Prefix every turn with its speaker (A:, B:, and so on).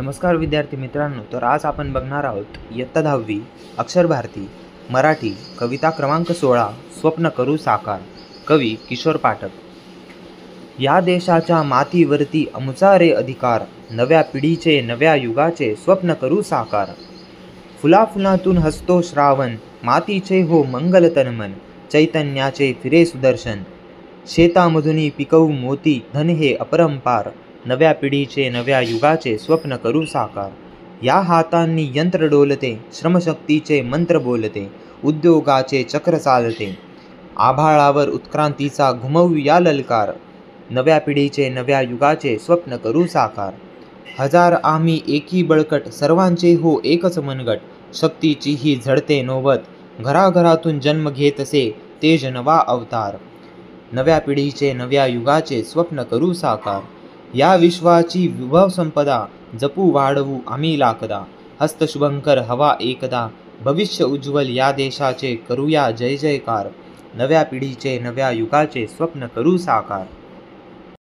A: नमस्कार विद्यार्थी मित्रांनो, तर आज आपण बघणार आहोत इयत्ता 10वी अक्षर भारती मराठी कविता क्रमांक 16 स्वप्न करू साकार. कवी किशोर पाठक. या देशाच्या मातीवरती आमचा रे अधिकार, नव्या पिढीचे नव्या युगाचे स्वप्न करू साकार. फुलाफुलातून हसतो श्रावण, मातीचे हो मंगल तनमन, चैतन्याचे फिरे सुदर्शन. शेतामधुनी पिकवू मोती, धन हे अपरंपार, नव्या पिढीचे नव्या युगाचे स्वप्न करू साकार. या हातांनी यंत्र डोलते, श्रमशक्तीचे मंत्र बोलते, उद्योगाचे चक्र चालते. आभाळावर उत्क्रांतीचा घुमवूया ललकार, नव्या पिढीचे नव्या युगाचे स्वप्न करू साकार. हजार आम्ही एकी बळकट, सर्वांचे हो एकच मनगट, शक्तीची ही झडते नोबत, घराघरातून जन्म घेतसे तेज नवा अवतार. नव्या पिढीचे नव्या युगाचे स्वप्न करू साकार. या विश्वाची विभव संपदा, जपू वाढवू आम्ही लाकदा, हस्त शुभंकर हवा एकदा, भविष्य उज्ज्वल या देशाचे करूया जय जयकार. नव्या पिढीचे नव्या युगाचे स्वप्न करू साकार.